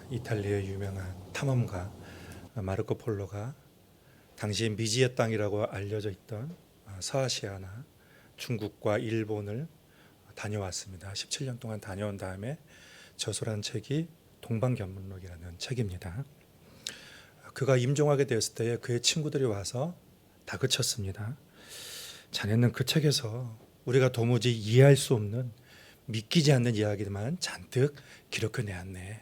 이탈리아의 유명한 탐험가 마르코 폴로가 당시 미지의 땅이라고 알려져 있던 서아시아나 중국과 일본을 다녀왔습니다. 17년 동안 다녀온 다음에 저술한 책이 동방견문록이라는 책입니다. 그가 임종하게 되었을 때 그의 친구들이 와서 다그쳤습니다. 자네는 그 책에서 우리가 도무지 이해할 수 없는 믿기지 않는 이야기만 잔뜩 기록해내었네.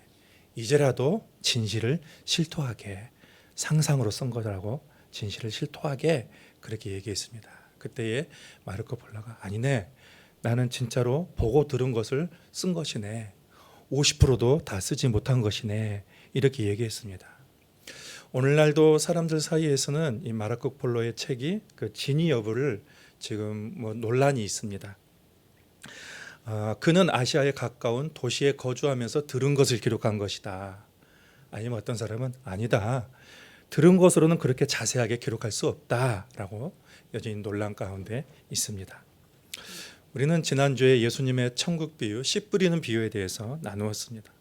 이제라도 진실을 실토하게, 상상으로 쓴 거라고 진실을 실토하게 그렇게 얘기했습니다. 그때에 마르코 폴로가 아니네, 나는 진짜로 보고 들은 것을 쓴 것이네, 50%도 다 쓰지 못한 것이네, 이렇게 얘기했습니다. 오늘날도 사람들 사이에서는 이 마르코 폴로의 책이 그 진위 여부를 지금 논란이 있습니다. 그는 아시아에 가까운 도시에 거주하면서 들은 것을 기록한 것이다. 아니면 어떤 사람은 아니다, 들은 것으로는 그렇게 자세하게 기록할 수 없다라고 여전히 논란 가운데 있습니다. 우리는 지난주에 예수님의 천국 비유, 씨 뿌리는 비유에 대해서 나누었습니다.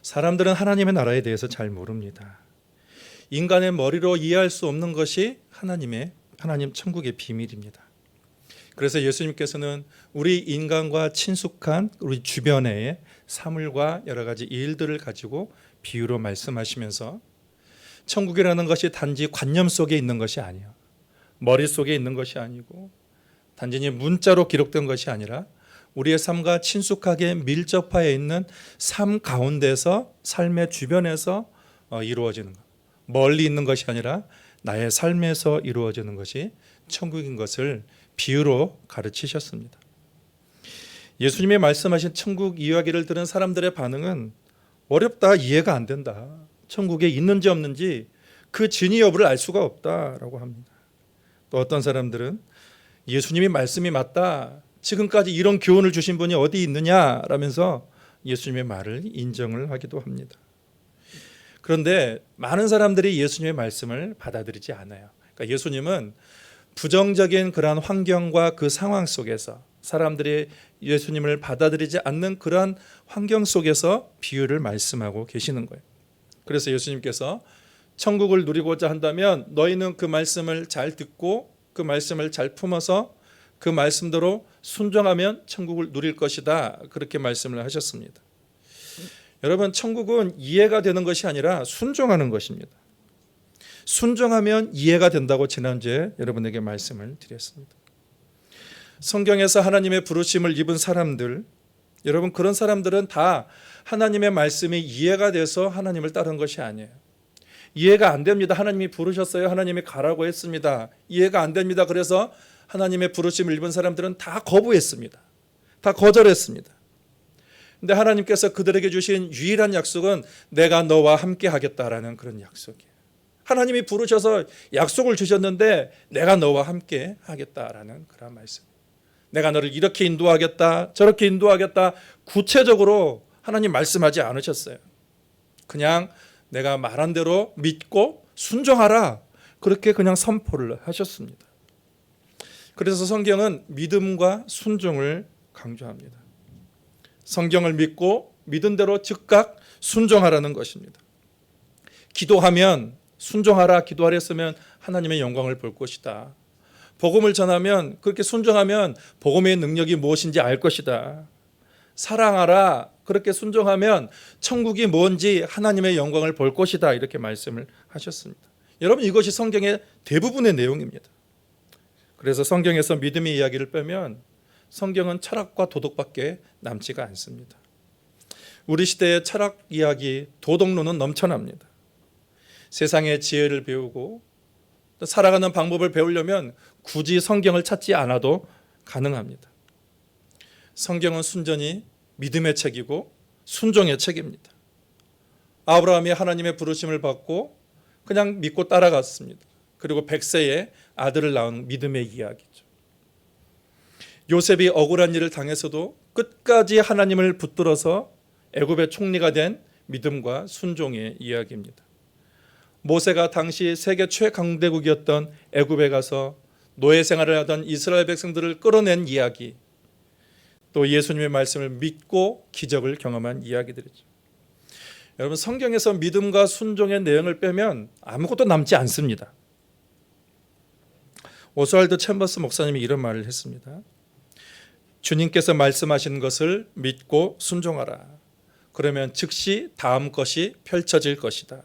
사람들은 하나님의 나라에 대해서 잘 모릅니다. 인간의 머리로 이해할 수 없는 것이 하나님 천국의 비밀입니다. 그래서 예수님께서는 우리 인간과 친숙한 우리 주변의 사물과 여러 가지 일들을 가지고 비유로 말씀하시면서 천국이라는 것이 단지 관념 속에 있는 것이 아니에요. 머릿속에 있는 것이 아니고 단지 문자로 기록된 것이 아니라 우리의 삶과 친숙하게 밀접하여 있는 삶 가운데서, 삶의 주변에서 이루어지는 것. 멀리 있는 것이 아니라 나의 삶에서 이루어지는 것이 천국인 것을 비유로 가르치셨습니다. 예수님이 말씀하신 천국 이야기를 들은 사람들의 반응은 어렵다, 이해가 안 된다, 천국에 있는지 없는지 그 진위 여부를 알 수가 없다라고 합니다. 또 어떤 사람들은 예수님이 말씀이 맞다, 지금까지 이런 교훈을 주신 분이 어디 있느냐라면서 예수님의 말을 인정을 하기도 합니다. 그런데 많은 사람들이 예수님의 말씀을 받아들이지 않아요. 그러니까 예수님은 부정적인 그러한 환경과 그 상황 속에서, 사람들이 예수님을 받아들이지 않는 그러한 환경 속에서 비유를 말씀하고 계시는 거예요. 그래서 예수님께서 천국을 누리고자 한다면 너희는 그 말씀을 잘 듣고 그 말씀을 잘 품어서 그 말씀대로 순종하면 천국을 누릴 것이다, 그렇게 말씀을 하셨습니다. 여러분, 천국은 이해가 되는 것이 아니라 순종하는 것입니다. 순종하면 이해가 된다고 지난주에 여러분에게 말씀을 드렸습니다. 성경에서 하나님의 부르심을 입은 사람들, 여러분, 그런 사람들은 다 하나님의 말씀이 이해가 돼서 하나님을 따른 것이 아니에요. 이해가 안 됩니다. 하나님이 부르셨어요. 하나님이 가라고 했습니다. 이해가 안 됩니다. 그래서 하나님의 부르심을 입은 사람들은 다 거부했습니다. 다 거절했습니다. 근데 하나님께서 그들에게 주신 유일한 약속은 내가 너와 함께 하겠다라는 그런 약속이에요. 하나님이 부르셔서 약속을 주셨는데 내가 너와 함께 하겠다라는 그런 말씀. 내가 너를 이렇게 인도하겠다, 저렇게 인도하겠다, 구체적으로 하나님 말씀하지 않으셨어요. 그냥 내가 말한 대로 믿고 순종하라, 그렇게 그냥 선포를 하셨습니다. 그래서 성경은 믿음과 순종을 강조합니다. 성경을 믿고 믿은 대로 즉각 순종하라는 것입니다. 기도하면 순종하라, 기도하라 했으면 하나님의 영광을 볼 것이다. 복음을 전하면, 그렇게 순종하면 복음의 능력이 무엇인지 알 것이다. 사랑하라, 그렇게 순종하면 천국이 뭔지 하나님의 영광을 볼 것이다, 이렇게 말씀을 하셨습니다. 여러분, 이것이 성경의 대부분의 내용입니다. 그래서 성경에서 믿음의 이야기를 빼면 성경은 철학과 도덕밖에 남지가 않습니다. 우리 시대의 철학 이야기, 도덕론은 넘쳐납니다. 세상의 지혜를 배우고 살아가는 방법을 배우려면 굳이 성경을 찾지 않아도 가능합니다. 성경은 순전히 믿음의 책이고 순종의 책입니다. 아브라함이 하나님의 부르심을 받고 그냥 믿고 따라갔습니다. 그리고 100세에 아들을 낳은 믿음의 이야기죠. 요셉이 억울한 일을 당해서도 끝까지 하나님을 붙들어서 애굽의 총리가 된 믿음과 순종의 이야기입니다. 모세가 당시 세계 최강대국이었던 애굽에 가서 노예 생활을 하던 이스라엘 백성들을 끌어낸 이야기, 또 예수님의 말씀을 믿고 기적을 경험한 이야기들이죠. 여러분, 성경에서 믿음과 순종의 내용을 빼면 아무것도 남지 않습니다. 오스왈드 챔버스 목사님이 이런 말을 했습니다. 주님께서 말씀하신 것을 믿고 순종하라. 그러면 즉시 다음 것이 펼쳐질 것이다.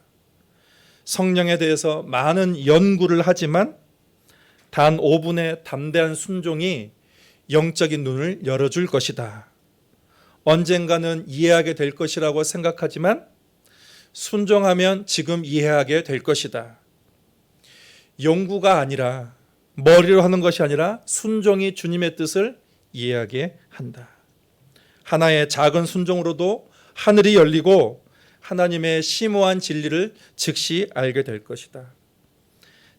성령에 대해서 많은 연구를 하지만 단 5분의 담대한 순종이 영적인 눈을 열어줄 것이다. 언젠가는 이해하게 될 것이라고 생각하지만 순종하면 지금 이해하게 될 것이다. 연구가 아니라, 머리로 하는 것이 아니라 순종이 주님의 뜻을 이해하게 한다. 하나의 작은 순종으로도 하늘이 열리고 하나님의 심오한 진리를 즉시 알게 될 것이다.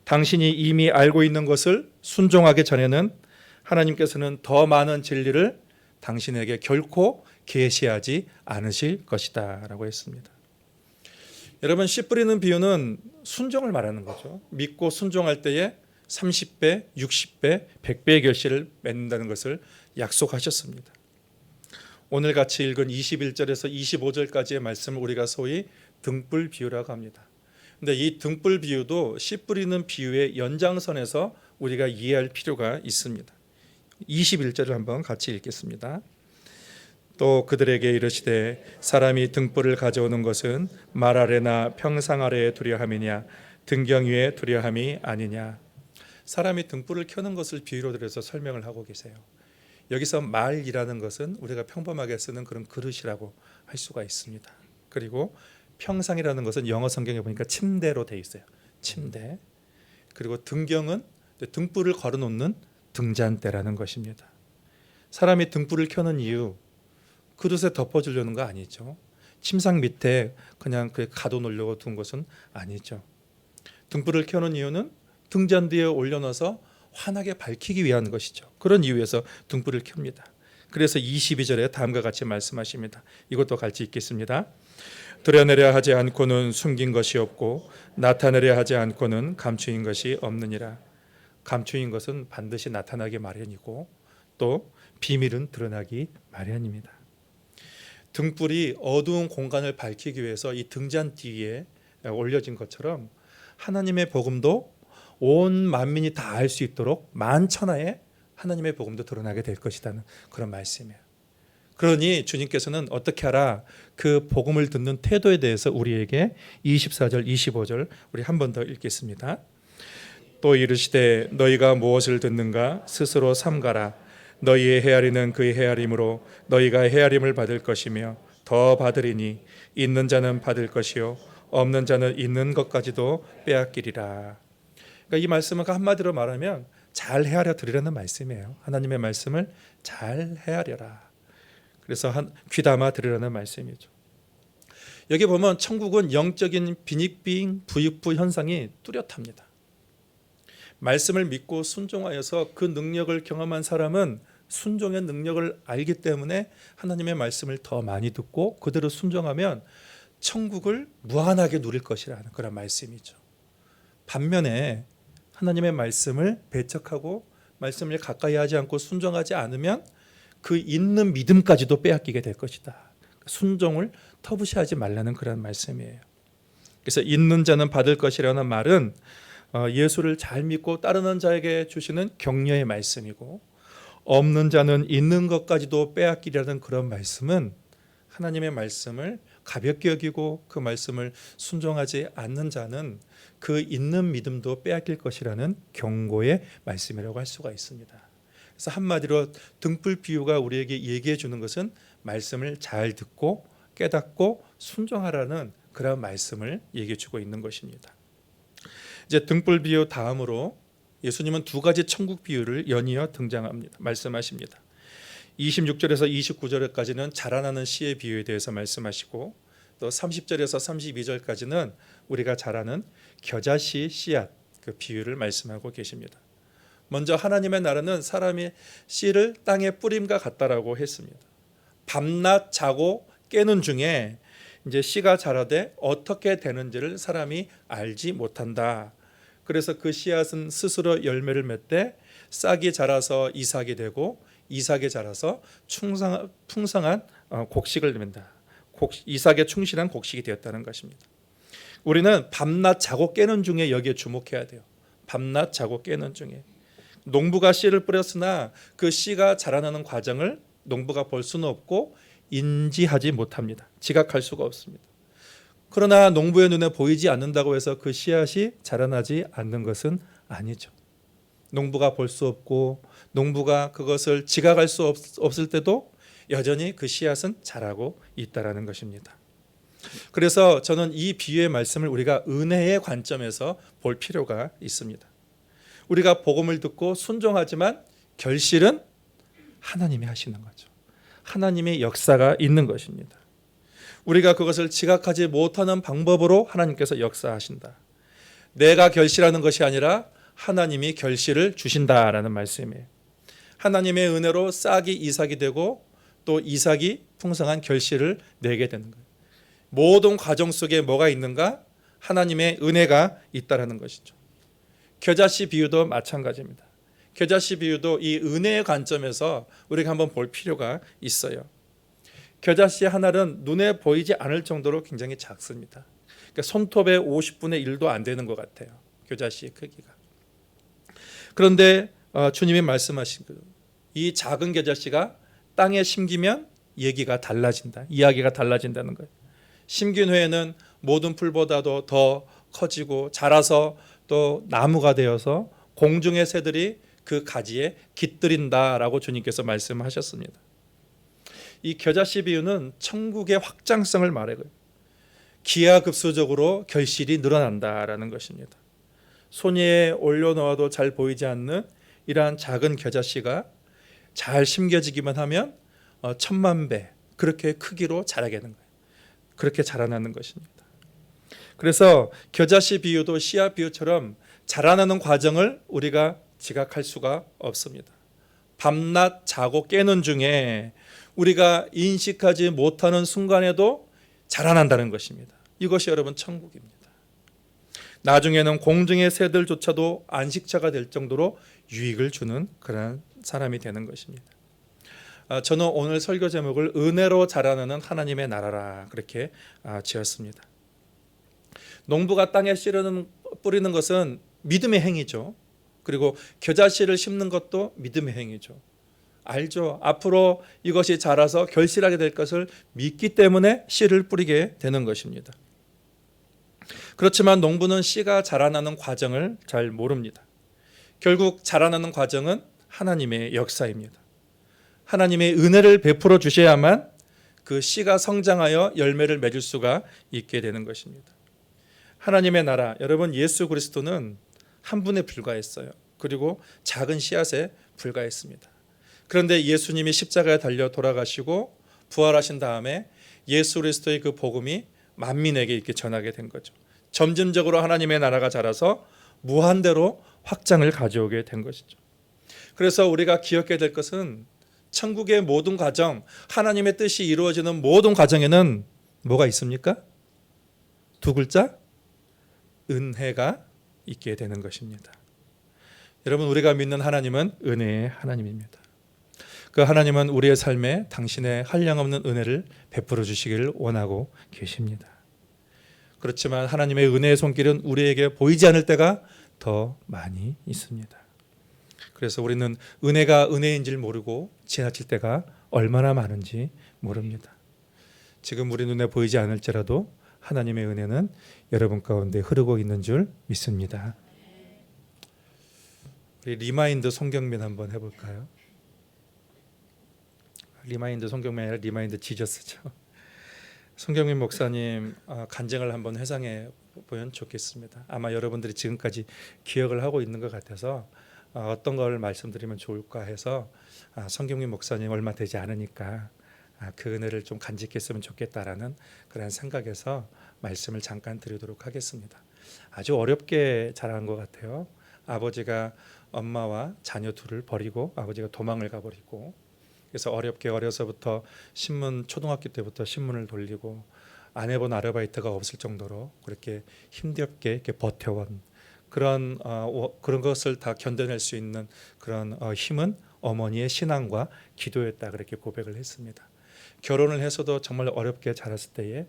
당신이 이미 알고 있는 것을 순종하기 전에는 하나님께서는 더 많은 진리를 당신에게 결코 계시하지 않으실 것이다 라고 했습니다. 여러분, 씨 뿌리는 비유는 순종을 말하는 거죠. 믿고 순종할 때에 30배, 60배, 100배의 결실을 맺는다는 것을 약속하셨습니다. 오늘 같이 읽은 21절에서 25절까지의 말씀을 우리가 소위 등불 비유라고 합니다. 근데 이 등불 비유도 씨 뿌리는 비유의 연장선에서 우리가 이해할 필요가 있습니다. 21절을 한번 같이 읽겠습니다. 또 그들에게 이르시되 사람이 등불을 가져오는 것은 말 아래나 평상 아래에 두려 함이냐 등경 위에 두려 함이 아니냐. 사람이 등불을 켜는 것을 비유로 들여서 설명을 하고 계세요. 여기서 말이라는 것은 우리가 평범하게 쓰는 그런 그릇이라고 할 수가 있습니다. 그리고 평상이라는 것은 영어 성경에 보니까 침대로 돼 있어요. 침대. 그리고 등경은 등불을 걸어놓는 등잔대라는 것입니다. 사람이 등불을 켜는 이유, 그릇에 덮어주려는 거 아니죠. 침상 밑에 그냥 가둬놓으려고 둔 것은 아니죠. 등불을 켜는 이유는 등잔대에 올려놔서 환하게 밝히기 위한 것이죠. 그런 이유에서 등불을 켭니다. 그래서 22절에 다음과 같이 말씀하십니다. 이것도 같이 읽겠습니다. 드러내려 하지 않고는 숨긴 것이 없고 나타내려 하지 않고는 감추인 것이 없느니라. 감추인 것은 반드시 나타나기 마련이고 또 비밀은 드러나기 마련입니다. 등불이 어두운 공간을 밝히기 위해서 이 등잔 뒤에 올려진 것처럼 하나님의 복음도 온 만민이 다 알 수 있도록 만천하에 하나님의 복음도 드러나게 될 것이라는 그런 말씀이에요. 그러니 주님께서는 어떻게 하라? 그 복음을 듣는 태도에 대해서 우리에게 24절, 25절 우리 한 번 더 읽겠습니다. 또 이르시되 너희가 무엇을 듣는가 스스로 삼가라. 너희의 헤아리는 그의 헤아림으로 너희가 헤아림을 받을 것이며 더 받으리니 있는 자는 받을 것이요 없는 자는 있는 것까지도 빼앗기리라. 그러니까 이 말씀은 한마디로 말하면 잘 헤아려 드리라는 말씀이에요. 하나님의 말씀을 잘 헤아려라. 그래서 귀담아 들으라는 말씀이죠. 여기 보면 천국은 영적인 빈익빈 부익부 현상이 뚜렷합니다. 말씀을 믿고 순종하여서 그 능력을 경험한 사람은 순종의 능력을 알기 때문에 하나님의 말씀을 더 많이 듣고 그대로 순종하면 천국을 무한하게 누릴 것이라는 그런 말씀이죠. 반면에 하나님의 말씀을 배척하고 말씀을 가까이 하지 않고 순종하지 않으면 그 있는 믿음까지도 빼앗기게 될 것이다. 순종을 터부시하지 말라는 그런 말씀이에요. 그래서 있는 자는 받을 것이라는 말은 예수를 잘 믿고 따르는 자에게 주시는 격려의 말씀이고, 없는 자는 있는 것까지도 빼앗기려는 그런 말씀은 하나님의 말씀을 가볍게 여기고 그 말씀을 순종하지 않는 자는 그 있는 믿음도 빼앗길 것이라는 경고의 말씀이라고 할 수가 있습니다. 그래서 한마디로 등불 비유가 우리에게 얘기해 주는 것은 말씀을 잘 듣고 깨닫고 순종하라는 그런 말씀을 얘기해 주고 있는 것입니다. 이제 등불 비유 다음으로 예수님은 두 가지 천국 비유를 연이어 등장합니다. 말씀하십니다. 26절에서 29절까지는 자라나는 씨의 비유에 대해서 말씀하시고, 또 30절에서 32절까지는 우리가 잘 아는 겨자씨 씨앗 그 비유를 말씀하고 계십니다. 먼저 하나님의 나라는 사람이 씨를 땅에 뿌림과 같다라고 했습니다. 밤낮 자고 깨는 중에 이제 씨가 자라되 어떻게 되는지를 사람이 알지 못한다. 그래서 그 씨앗은 스스로 열매를 맺되 싹이 자라서 이삭이 되고 이삭이 자라서 풍성한 곡식을 맺는다. 이삭의 충실한 곡식이 되었다는 것입니다. 우리는 밤낮 자고 깨는 중에 여기에 주목해야 돼요. 밤낮 자고 깨는 중에 농부가 씨를 뿌렸으나 그 씨가 자라나는 과정을 농부가 볼 수는 없고 인지하지 못합니다. 지각할 수가 없습니다. 그러나 농부의 눈에 보이지 않는다고 해서 그 씨앗이 자라나지 않는 것은 아니죠. 농부가 볼 수 없고 농부가 그것을 지각할 수 없을 때도 여전히 그 씨앗은 자라고 있다라는 것입니다. 그래서 저는 이 비유의 말씀을 우리가 은혜의 관점에서 볼 필요가 있습니다. 우리가 복음을 듣고 순종하지만 결실은 하나님이 하시는 거죠. 하나님의 역사가 있는 것입니다. 우리가 그것을 지각하지 못하는 방법으로 하나님께서 역사하신다. 내가 결실하는 것이 아니라 하나님이 결실을 주신다라는 말씀이에요. 하나님의 은혜로 싹이 이삭이 되고 또 이삭이 풍성한 결실을 내게 되는 거예요. 모든 과정 속에 뭐가 있는가? 하나님의 은혜가 있다라는 것이죠. 겨자씨 비유도 마찬가지입니다. 겨자씨 비유도 이 은혜의 관점에서 우리가 한번 볼 필요가 있어요. 겨자씨 하나는 눈에 보이지 않을 정도로 굉장히 작습니다. 그러니까 손톱의 50분의 1도 안 되는 것 같아요. 겨자씨의 크기가. 그런데 주님이 말씀하신 이 작은 겨자씨가 땅에 심기면 얘기가 달라진다. 이야기가 달라진다는 거예요. 심긴 후에는 모든 풀보다도 더 커지고 자라서 또 나무가 되어서 공중의 새들이 그 가지에 깃들인다라고 주님께서 말씀하셨습니다. 이 겨자씨 비유는 천국의 확장성을 말해요. 기하급수적으로 결실이 늘어난다라는 것입니다. 손에 올려놓아도 잘 보이지 않는 이러한 작은 겨자씨가 잘 심겨지기만 하면 1000만 배 그렇게 크기로 자라게 되는 거예요. 그렇게 자라나는 것입니다. 그래서 겨자씨 비유도 씨앗 비유처럼 자라나는 과정을 우리가 지각할 수가 없습니다. 밤낮 자고 깨는 중에 우리가 인식하지 못하는 순간에도 자라난다는 것입니다. 이것이 여러분 천국입니다. 나중에는 공중의 새들조차도 안식처가 될 정도로 유익을 주는 그런 사람이 되는 것입니다. 저는 오늘 설교 제목을 은혜로 자라나는 하나님의 나라라 그렇게 지었습니다. 농부가 땅에 씨를 뿌리는 것은 믿음의 행위죠. 그리고 겨자씨를 심는 것도 믿음의 행위죠. 알죠. 앞으로 이것이 자라서 결실하게 될 것을 믿기 때문에 씨를 뿌리게 되는 것입니다. 그렇지만 농부는 씨가 자라나는 과정을 잘 모릅니다. 결국 자라나는 과정은 하나님의 역사입니다. 하나님의 은혜를 베풀어 주셔야만 그 씨가 성장하여 열매를 맺을 수가 있게 되는 것입니다. 하나님의 나라, 여러분 예수 그리스도는 한 분에 불과했어요. 그리고 작은 씨앗에 불과했습니다. 그런데 예수님이 십자가에 달려 돌아가시고 부활하신 다음에 예수 그리스도의 그 복음이 만민에게 이렇게 전하게 된 거죠. 점진적으로 하나님의 나라가 자라서 무한대로 확장을 가져오게 된 것이죠. 그래서 우리가 기억해야 될 것은 천국의 모든 과정, 하나님의 뜻이 이루어지는 모든 과정에는 뭐가 있습니까? 두 글자? 은혜가 있게 되는 것입니다. 여러분 우리가 믿는 하나님은 은혜의 하나님입니다. 그 하나님은 우리의 삶에 당신의 한량없는 은혜를 베풀어 주시기를 원하고 계십니다. 그렇지만 하나님의 은혜의 손길은 우리에게 보이지 않을 때가 더 많이 있습니다. 그래서 우리는 은혜가 은혜인 줄 모르고 지나칠 때가 얼마나 많은지 모릅니다. 지금 우리 눈에 보이지 않을지라도 하나님의 은혜는 여러분 가운데 흐르고 있는 줄 믿습니다. 우리 리마인드 송경민 한번 해볼까요? 리마인드 송경민 아니라 리마인드 지저스죠. 송경민 목사님 간증을 한번 회상해 보면 좋겠습니다. 아마 여러분들이 지금까지 기억을 하고 있는 것 같아서 어떤 걸 말씀드리면 좋을까 해서 송경민 목사님 얼마 되지 않으니까 그 은혜를 좀 간직했으면 좋겠다라는 그런 생각에서 말씀을 잠깐 드리도록 하겠습니다. 아주 어렵게 자란 것 같아요. 아버지가 엄마와 자녀 둘을 버리고 아버지가 도망을 가버리고 그래서 어려서부터 신문 초등학교 때부터 신문을 돌리고 안 해본 아르바이트가 없을 정도로 그렇게 힘겹게 이렇게 버텨온 그런 것을 다 견뎌낼 수 있는 그런 힘은 어머니의 신앙과 기도였다 그렇게 고백을 했습니다. 결혼을 해서도 정말 어렵게 자랐을 때에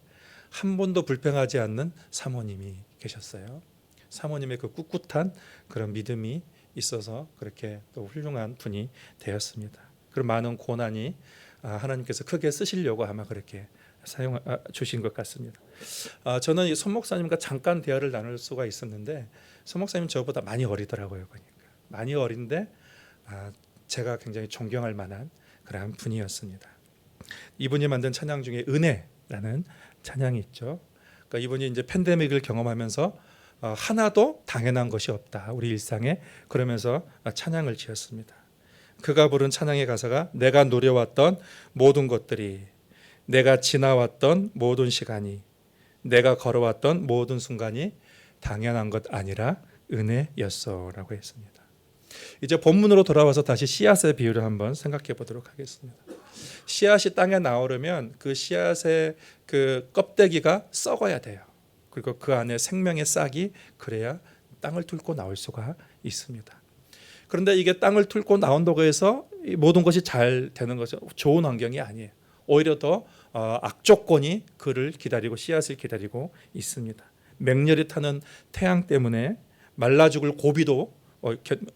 한 번도 불평하지 않는 사모님이 계셨어요. 사모님의 그 꿋꿋한 그런 믿음이 있어서 그렇게 또 훌륭한 분이 되었습니다. 그런 많은 고난이 하나님께서 크게 쓰시려고 아마 그렇게 주신 것 같습니다. 저는 이 손 목사님과 잠깐 대화를 나눌 수가 있었는데 손 목사님 저보다 많이 어리더라고요. 보니까 많이 어린데 제가 굉장히 존경할 만한 그런 분이었습니다. 이분이 만든 찬양 중에 은혜라는 찬양이 있죠. 그러니까 이분이 이제 팬데믹을 경험하면서 하나도 당연한 것이 없다 우리 일상에, 그러면서 찬양을 지었습니다. 그가 부른 찬양의 가사가 내가 누려왔던 모든 것들이, 내가 지나왔던 모든 시간이, 내가 걸어왔던 모든 순간이 당연한 것 아니라 은혜였어라고 했습니다. 이제 본문으로 돌아와서 다시 씨앗의 비유를 한번 생각해 보도록 하겠습니다. 씨앗이 땅에 나오려면 그 씨앗의 그 껍데기가 썩어야 돼요. 그리고 그 안에 생명의 싹이 그래야 땅을 뚫고 나올 수가 있습니다. 그런데 이게 땅을 뚫고 나온다고 해서 모든 것이 잘 되는 것은 좋은 환경이 아니에요. 오히려 더 악조건이 그를 기다리고 씨앗을 기다리고 있습니다. 맹렬히 타는 태양 때문에 말라 죽을 고비도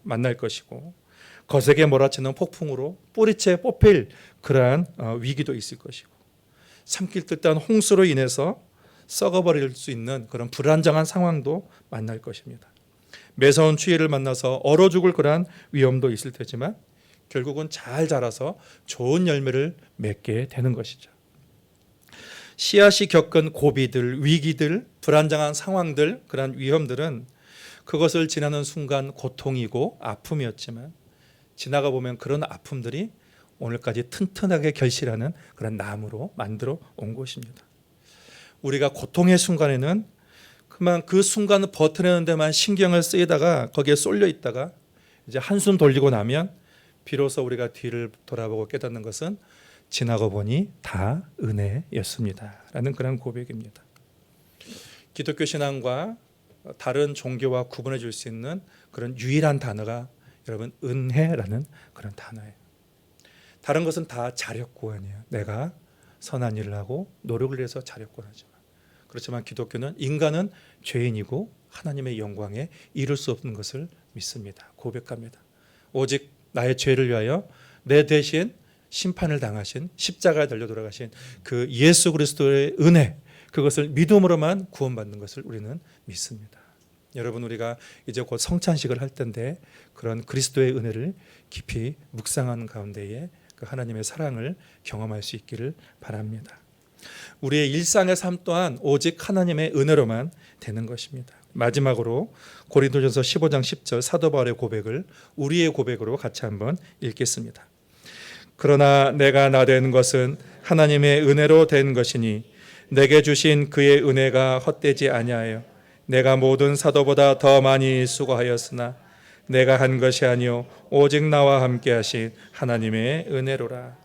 만날 것이고, 거세게 몰아치는 폭풍으로 뿌리채 뽑힐 그러한 위기도 있을 것이고, 삼킬 듯한 홍수로 인해서 썩어버릴 수 있는 그런 불안정한 상황도 만날 것입니다. 매서운 추위를 만나서 얼어 죽을 그러한 위험도 있을 테지만 결국은 잘 자라서 좋은 열매를 맺게 되는 것이죠. 씨앗이 겪은 고비들, 위기들, 불안정한 상황들, 그러한 위험들은 그것을 지나는 순간 고통이고 아픔이었지만 지나가 보면 그런 아픔들이 오늘까지 튼튼하게 결실하는 그런 나무로 만들어 온 것입니다. 우리가 고통의 순간에는 그만 그 순간을 버텨내는 데만 신경을 쓰이다가 거기에 쏠려 있다가 이제 한숨 돌리고 나면 비로소 우리가 뒤를 돌아보고 깨닫는 것은 지나고 보니 다 은혜였습니다 라는 그런 고백입니다. 기독교 신앙과 다른 종교와 구분해 줄 수 있는 그런 유일한 단어가 여러분 은혜라는 그런 단어예요. 다른 것은 다 자력구원이에요. 내가 선한 일을 하고 노력을 해서 자력구원하지만, 그렇지만 기독교는 인간은 죄인이고 하나님의 영광에 이룰 수 없는 것을 믿습니다. 고백합니다. 오직 나의 죄를 위하여 내 대신 심판을 당하신, 십자가에 달려 돌아가신 그 예수 그리스도의 은혜, 그것을 믿음으로만 구원받는 것을 우리는 믿습니다. 여러분, 우리가 이제 곧 성찬식을 할 텐데 그런 그리스도의 은혜를 깊이 묵상하는 가운데에 그 하나님의 사랑을 경험할 수 있기를 바랍니다. 우리의 일상의 삶 또한 오직 하나님의 은혜로만 되는 것입니다. 마지막으로 고린도전서 15장 10절 사도 바울의 고백을 우리의 고백으로 같이 한번 읽겠습니다. 그러나 내가 나된 것은 하나님의 은혜로 된 것이니 내게 주신 그의 은혜가 헛되지 아니하여 내가 모든 사도보다 더 많이 수고하였으나 내가 한 것이 아니요 오직 나와 함께 하신 하나님의 은혜로라.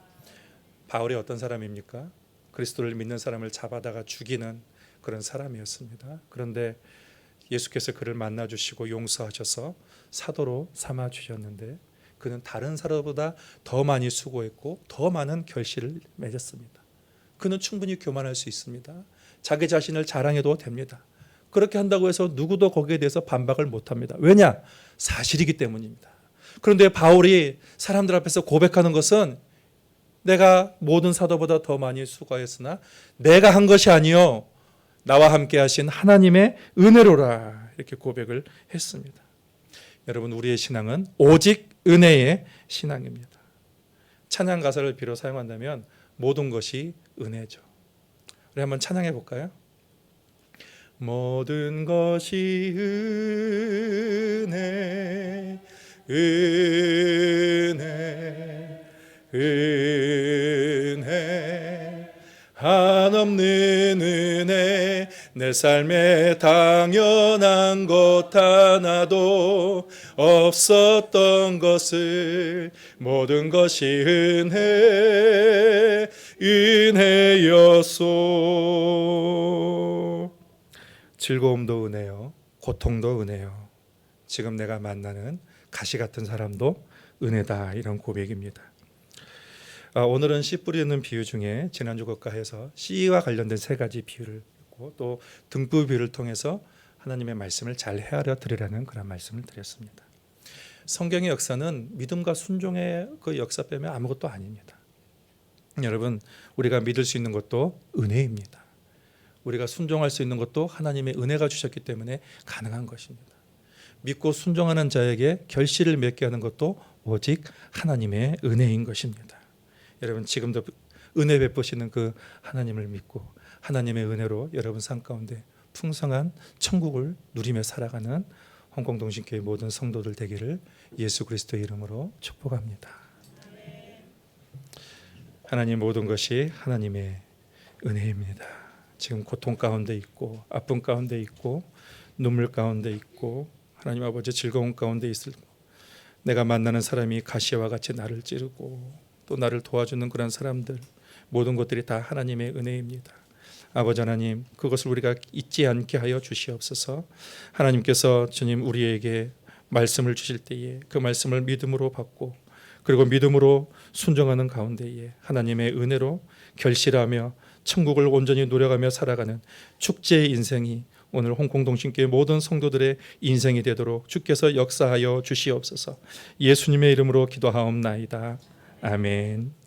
바울이 어떤 사람입니까? 그리스도를 믿는 사람을 잡아다가 죽이는 그런 사람이었습니다. 그런데 예수께서 그를 만나주시고 용서하셔서 사도로 삼아주셨는데 그는 다른 사람보다 더 많이 수고했고 더 많은 결실을 맺었습니다. 그는 충분히 교만할 수 있습니다. 자기 자신을 자랑해도 됩니다. 그렇게 한다고 해서 누구도 거기에 대해서 반박을 못합니다. 왜냐? 사실이기 때문입니다. 그런데 바울이 사람들 앞에서 고백하는 것은 내가 모든 사도보다 더 많이 수고하였으나 내가 한 것이 아니요 나와 함께 하신 하나님의 은혜로라, 이렇게 고백을 했습니다. 여러분, 우리의 신앙은 오직 은혜의 신앙입니다. 찬양 가사를 비로 사용한다면 모든 것이 은혜죠. 우리 한번 찬양해 볼까요? 모든 것이 은혜, 은혜, 은혜, 한없는 은혜, 내 삶에 당연한 것 하나도 없었던 것을 모든 것이 은혜, 은혜였소. 즐거움도 은혜요, 고통도 은혜요, 지금 내가 만나는 가시 같은 사람도 은혜다, 이런 고백입니다. 오늘은 씨 뿌리는 비유 중에 지난주 것과 해서 씨와 관련된 세 가지 비유를 했고 또 등불 비유를 통해서 하나님의 말씀을 잘 헤아려 드리라는 그런 말씀을 드렸습니다. 성경의 역사는 믿음과 순종의 그 역사 빼면 아무것도 아닙니다. 여러분, 우리가 믿을 수 있는 것도 은혜입니다. 우리가 순종할 수 있는 것도 하나님의 은혜가 주셨기 때문에 가능한 것입니다. 믿고 순종하는 자에게 결실을 맺게 하는 것도 오직 하나님의 은혜인 것입니다. 여러분, 지금도 은혜 베푸시는 그 하나님을 믿고 하나님의 은혜로 여러분 삶 가운데 풍성한 천국을 누리며 살아가는 홍콩동신교회 모든 성도들 되기를 예수 그리스도의 이름으로 축복합니다. 하나님, 모든 것이 하나님의 은혜입니다. 지금 고통 가운데 있고 아픔 가운데 있고 눈물 가운데 있고 하나님 아버지 즐거움 가운데 있을 내가 만나는 사람이 가시와 같이 나를 찌르고 또 나를 도와주는 그런 사람들, 모든 것들이 다 하나님의 은혜입니다. 아버지 하나님, 그것을 우리가 잊지 않게 하여 주시옵소서. 하나님께서 주님 우리에게 말씀을 주실 때에 그 말씀을 믿음으로 받고 그리고 믿음으로 순종하는 가운데에 하나님의 은혜로 결실하며 천국을 온전히 누려가며 살아가는 축제의 인생이 오늘 홍콩동신교회 모든 성도들의 인생이 되도록 주께서 역사하여 주시옵소서. 예수님의 이름으로 기도하옵나이다. 아멘.